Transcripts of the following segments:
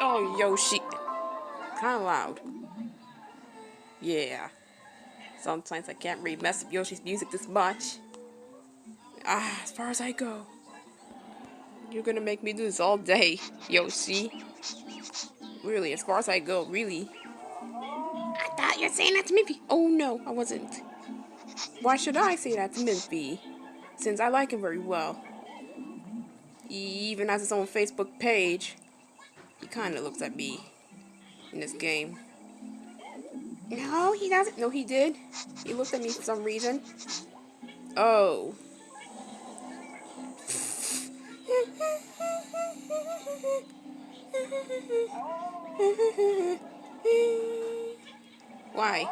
Oh, Yoshi. Kind of loud. Yeah. Sometimes I can't really mess up Yoshi's music this much. As far as I go. You're gonna make me do this all day, Yoshi. Really, as far as I go, really. I thought you were saying that to Mimpy. Oh no, I wasn't. Why should I say that to Mimpy? Since I like him very well. He even has his own Facebook page. He kinda looks at me in this game. No, he doesn't. No, he did. He looked at me for some reason. Oh. Why?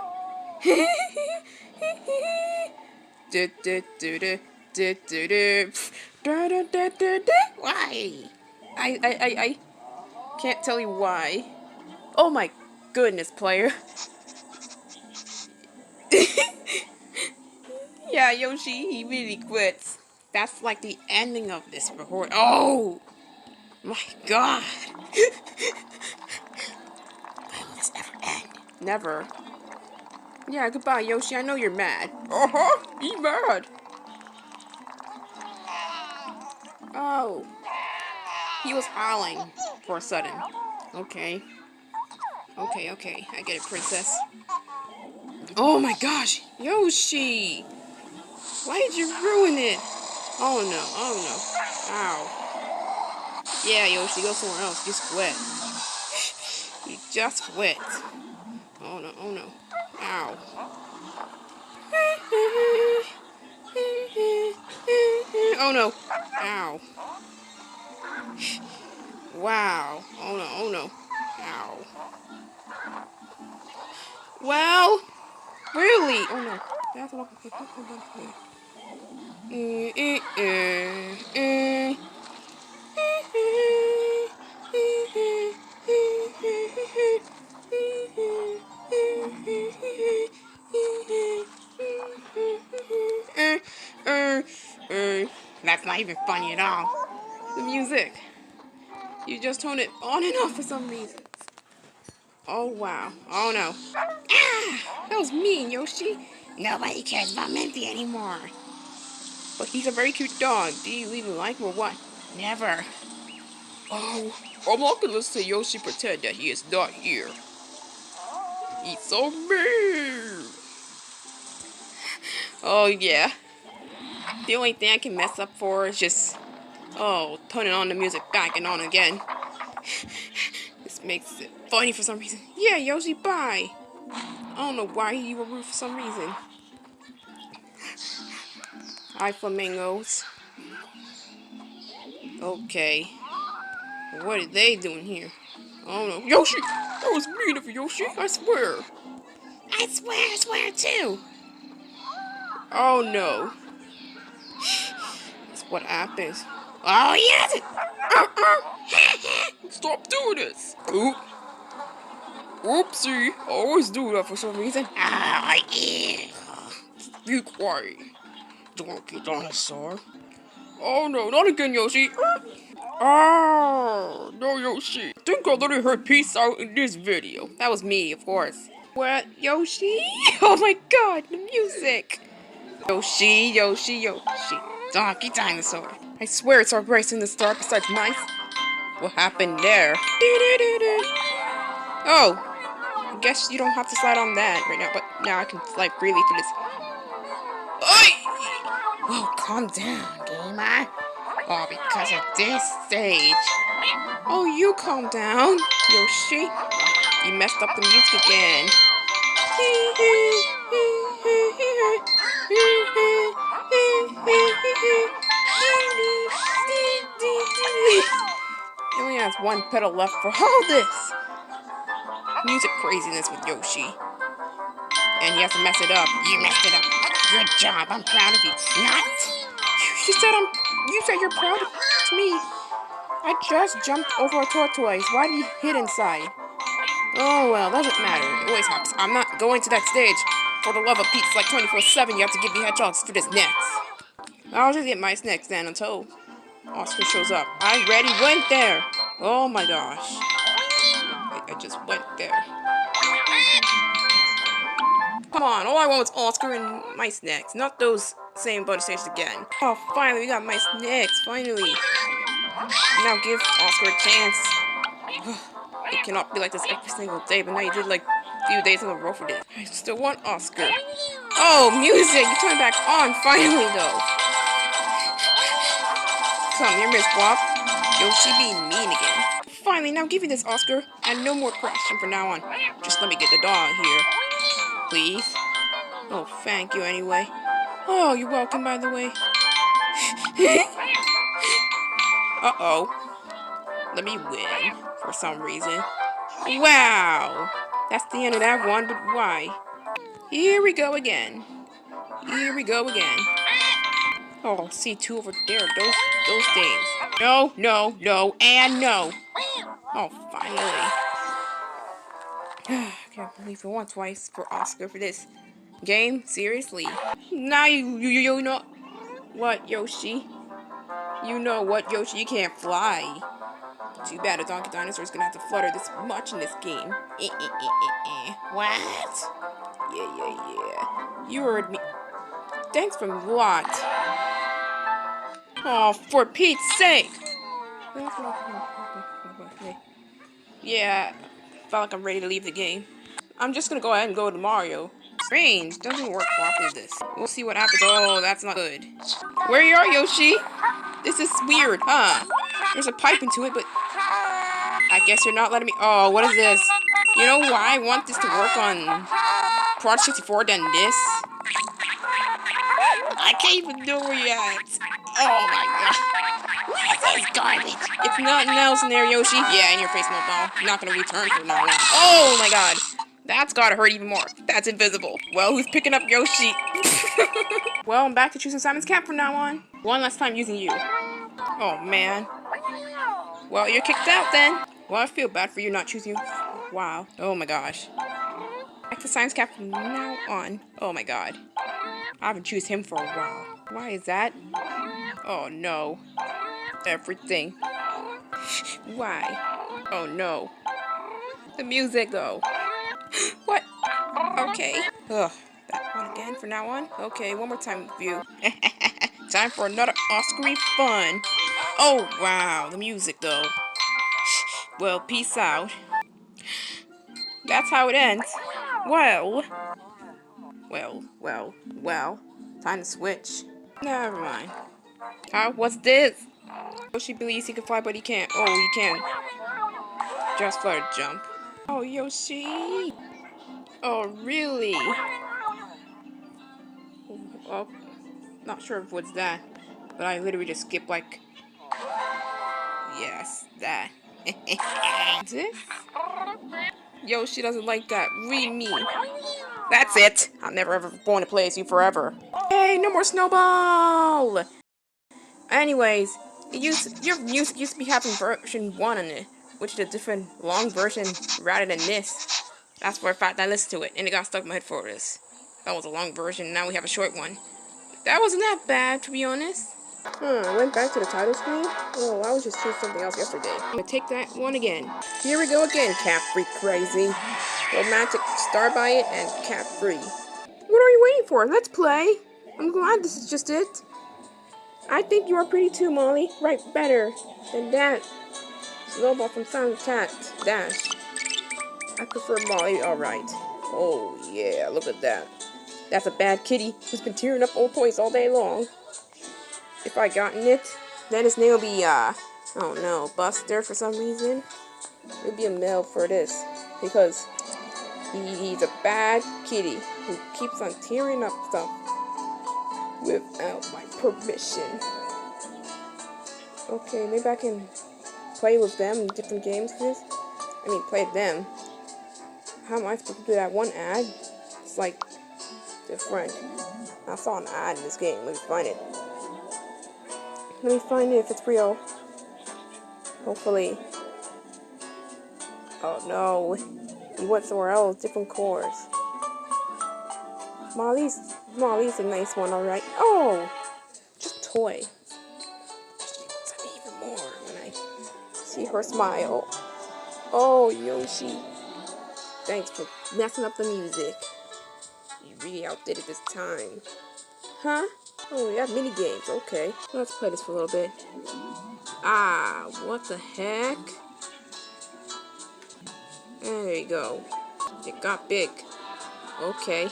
Why? I can't tell you why. Oh my goodness, player. Yeah, Yoshi, he really quits. That's like the ending of this report. Oh! My god! When will this ever end? Never. Yeah, goodbye, Yoshi. I know you're mad. Uh-huh! Be mad! Oh. He was howling for a sudden. Okay. Okay. I get it, princess. Oh my gosh! Yoshi! Why did you ruin it? Oh no. Ow. Yeah, Yoshi, go somewhere else. Just quit. You just quit. Oh no. Ow. Oh no. Ow. Wow. Oh no. Ow. Well, really? Oh no. That's what That's not even funny at all. The music. You just tone it on and off for some reason. Oh wow. Oh no. Ah! That was mean, Yoshi. Nobody cares about Mimpi anymore. But he's a very cute dog. Do you even like him or what? Never. Oh, I'm not gonna listen to Yoshi pretend that he is not here. He's so mean. Oh yeah. The only thing I can mess up for is just, turning on the music back and on again. This makes it funny for some reason. Yeah, Yoshi, bye. I don't know why you were rude for some reason. Hi, flamingos. Okay. What are they doing here? Oh no. Yoshi! That was mean of you, Yoshi. I swear. I swear too. Oh no. That's what happens. Oh yes! Stop doing this! Oop. Oopsie. I always do that for some reason. Ah, yeah. Be quiet. Donkey dinosaur. Oh no, not again, Yoshi. Oh, no, Yoshi. I think I already heard peace out in this video. That was me, of course. What, Yoshi? Oh my god, the music. Yoshi. Donkey dinosaur. I swear it's our race in the start besides mice. What happened there? Oh, I guess you don't have to slide on that right now, but now I can slide freely through this. Oh, calm down, gamer. Oh, because of this stage. Oh, you calm down, Yoshi. You messed up the music again. He only has one pedal left for all this music craziness with Yoshi. And he has to mess it up. You messed it up. Good job. I'm proud of you. Not. You said you're proud of me. I just jumped over a tortoise. Why did you hit inside? Oh well, doesn't matter. It always happens. I'm not going to that stage. For the love of Pete, like 24/7, you have to give me hedgehogs for this next. I'll just get mice next then until Oscar shows up. I already went there. Oh my gosh. I just went there. Come on, all I want was Oscar and my snacks, not those same butter sticks again. Oh, finally, we got my snacks, finally. Now give Oscar a chance. It cannot be like this every single day, but now you did like a few days in a row for this. I still want Oscar. Oh, music! You turned back on, finally, though. Come here, Miss Wop. Yoshi being mean again. Finally, now give me this, Oscar. And no more crashing from now on. Just let me get the dog here. Please. Oh, thank you anyway. Oh, you're welcome, by the way. Uh-oh. Let me win, for some reason. Wow! That's the end of that one, but why? Here we go again. Here we go again. Oh, see two over there. Those things. No, no, no, and no. Oh, finally. I can't believe it won twice for Oscar for this game. Seriously. Now you know what, Yoshi? You know what, Yoshi? You can't fly. Too bad a donkey dinosaur is gonna have to flutter this much in this game. What? Yeah. You heard me. Thanks for what? Oh, for Pete's sake! Yeah, felt like I'm ready to leave the game. I'm just gonna go ahead and go to Mario. Strange, doesn't work properly this. We'll see what happens. Oh, that's not good. Where you are, Yoshi? This is weird, huh? There's a pipe into it, but I guess you're not letting me. Oh, what is this? You know why I want this to work on Prod 64 than this? I can't even do it yet. Oh my god. What is this garbage? It's nothing else in there, Yoshi. Yeah, in your face, no ball. I'm not gonna return for now. Oh my god. That's gotta hurt even more. That's invisible. Well, who's picking up Yoshi? Well, I'm back to choosing Simon's Cap from now on. One last time using you. Oh man. Well, you're kicked out then. Well, I feel bad for you not choosing you. Wow. Oh my gosh. Back to Science Cap from now on. Oh my god. I haven't chosen him for a while. Why is that? Oh no. Everything. Why? Oh no. The music though. What? Okay. Ugh. That one again from now on? Okay, one more time with you. Time for another Oscar fun. Oh wow. The music though. Well, peace out. That's how it ends. Well. Time to switch. Never mind. Huh? What's this? Yoshi believes he can fly, but he can't. Oh, he can. Just let her jump. Oh, Yoshi. Oh, really? Oh, not sure if what's that. But I literally just skipped like... Yes, that. This? Yoshi doesn't like that. Read me. That's it. I'm never ever going to play as you forever. Hey, no more snowball! Anyways, your music used to be having version 1 on it, which is a different long version rather than this. That's for a fact I listened to it, and it got stuck in my head for this. That was a long version, now we have a short one. That wasn't that bad, to be honest. I went back to the title screen. Oh, I was just choosing something else yesterday. I'm gonna take that one again. Here we go again, Cat Freak Crazy. Romantic Star by it and Cat Free. What are you waiting for? Let's play. I'm glad this is just it. I think you are pretty too, Molly. Right, better than that. Snowball from Silent Cat Dash. I prefer Molly. Alright. Oh, yeah, look at that. That's a bad kitty who's been tearing up old toys all day long. If I gotten it, then his name will be, oh no, Buster for some reason. It would be a male for this. Because he's a bad kitty who keeps on tearing up stuff without my permission. Okay, maybe I can play with them in different games for this. I mean, play them. How am I supposed to do that? One ad? It's like different. I saw an ad in this game. Let me find it. Let me find it if it's real. Hopefully. Oh no. He went somewhere else. Different course. Molly's a nice one, alright. Oh! Just toy. Just even more when I see her smile. Oh, Yoshi. Thanks for messing up the music. You really outdid it this time. Huh? Oh, we have mini games. Okay. Let's play this for a little bit. Ah, what the heck? There you go. It got big. Okay.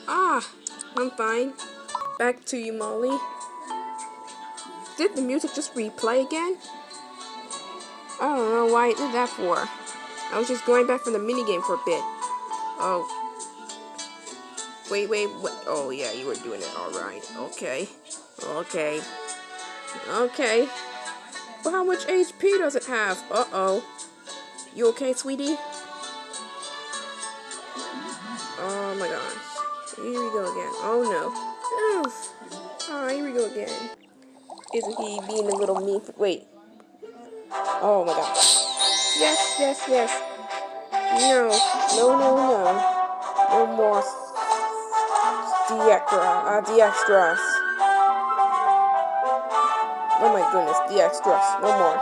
Ah, I'm fine. Back to you, Molly. Did the music just replay again? I don't know why it did that for. I was just going back from the minigame for a bit. Oh. Wait. Oh, yeah, you were doing it alright. Okay. Okay. But how much HP does it have? Uh-oh. You okay, sweetie? Oh my gosh. Here we go again. Oh no. Oof. Oh, here we go again. Isn't he being a little mean? Wait. Oh my gosh. Yes. No. No more the extras. Oh my goodness, the extras. No more.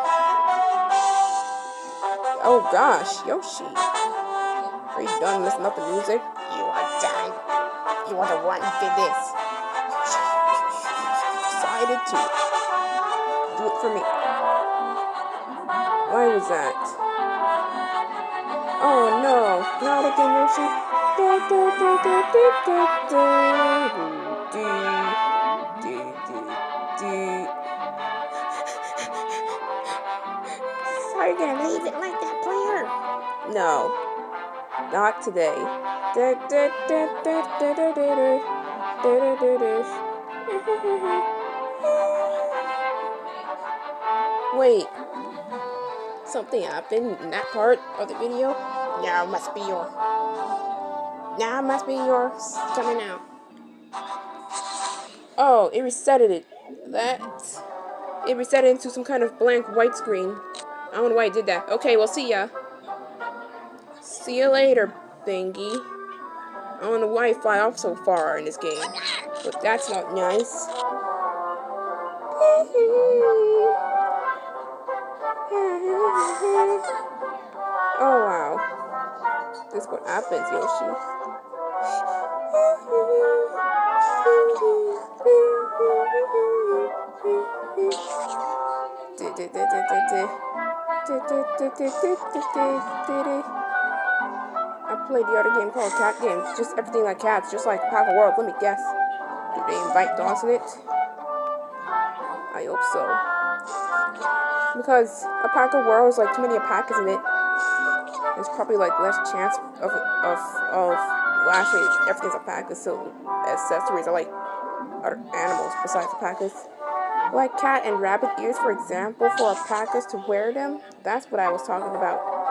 Oh gosh, Yoshi. Are you done messing up the music? You are done. You are the one who did this. Decided to do it for me. Why was that? Oh no, not again, Yoshi. Are you gonna leave it like that, player? No, not today. Wait, something happened in that part of the video? Now must be yours coming out. Oh, it resetted it. It reset it into some kind of blank white screen. I don't know why it did that. Okay, well, see ya. See you later, thingy. I don't know why I fly off so far in this game, but that's not nice. Oh wow. This is what happens, Yoshi. I played the other game called Cat Games. Just everything like cats, just like Pack of World. Let me guess. Do they invite dogs in it? I hope so. Because a pack of world is like too many alpacas in it. There's probably like less chance well, actually everything's alpacas, so accessories are like other animals besides alpacas. Like cat and rabbit ears, for example, for alpacas to wear them. That's what I was talking about.